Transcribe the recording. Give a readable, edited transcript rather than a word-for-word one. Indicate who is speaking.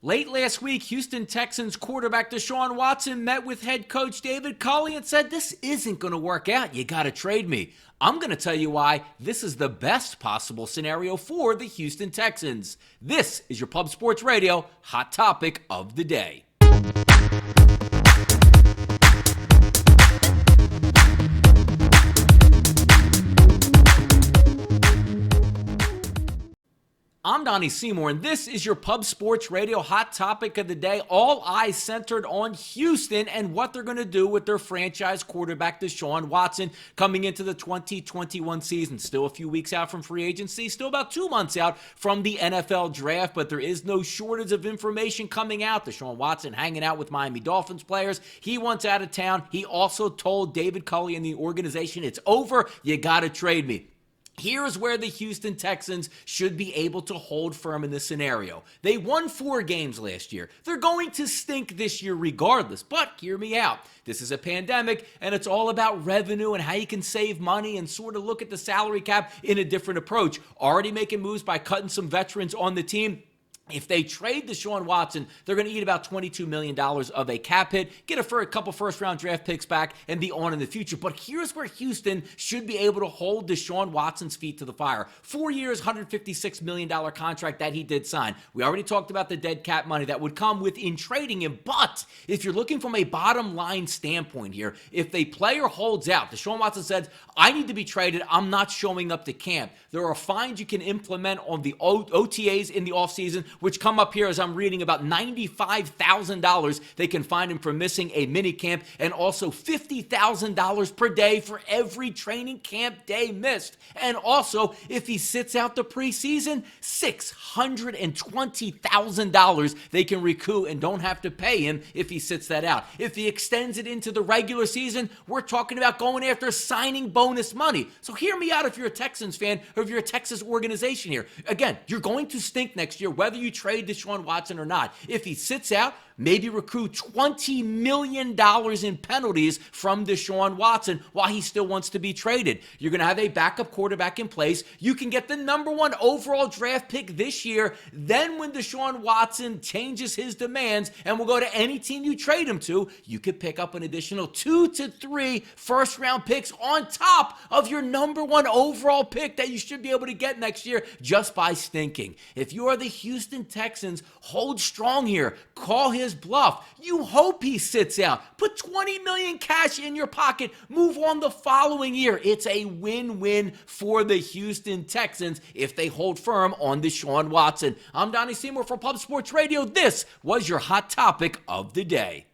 Speaker 1: Late last week, Houston Texans quarterback Deshaun Watson met with head coach David Culley and said, "This isn't going to work out. You got to trade me." I'm going to tell you why this is the best possible scenario for the Houston Texans. This is your Pub Sports Radio Hot Topic of the Day. I'm Donnie Seymour, and this is your Pub Sports Radio Hot Topic of the Day. All eyes centered on Houston and what they're going to do with their franchise quarterback, Deshaun Watson, coming into the 2021 season. Still a few weeks out from free agency, still about 2 months out from the NFL draft, but there is no shortage of information coming out. Deshaun Watson hanging out with Miami Dolphins players. He wants out of town. He also told David Culley and the organization, "It's over. You got to trade me." Here's where the Houston Texans should be able to hold firm in this scenario. They won 4 games last year. They're going to stink this year regardless, but hear me out. This is a pandemic, and it's all about revenue and how you can save money and sort of look at the salary cap in a different approach. Already making moves by cutting some veterans on the team. If they trade Deshaun Watson, they're going to eat about $22 million of a cap hit, get a couple first-round draft picks back, and be on in the future. But here's where Houston should be able to hold Deshaun Watson's feet to the fire. 4 years, $156 million contract that he did sign. We already talked about the dead cap money that would come within trading him. But if you're looking from a bottom-line standpoint here, if the player holds out, Deshaun Watson says, "I need to be traded. I'm not showing up to camp." There are fines you can implement on the OTAs in the offseason, which come up here as I'm reading about $95,000 they can fine him for missing a mini camp, and also $50,000 per day for every training camp day missed. And also, if he sits out the preseason, $620,000 they can recoup and don't have to pay him if he sits that out. If he extends it into the regular season, we're talking about going after signing bonus money. So hear me out if you're a Texans fan or if you're a Texas organization here. Again, you're going to stink next year, whether you trade Deshaun Watson or not. If he sits out, maybe recruit $20 million in penalties from Deshaun Watson while he still wants to be traded. You're going to have a backup quarterback in place. You can get the number 1 overall draft pick this year. Then when Deshaun Watson changes his demands and will go to any team you trade him to, you could pick up an additional 2 to 3 first-round picks on top of your number 1 overall pick that you should be able to get next year just by stinking. If you are the Houston Texans, hold strong here. Call his bluff. You hope he sits out. Put $20 million cash in your pocket. Move on the following year. It's a win-win for the Houston Texans if they hold firm on Deshaun Watson. I'm Donnie Seymour for Pub Sports Radio. This was your Hot Topic of the Day.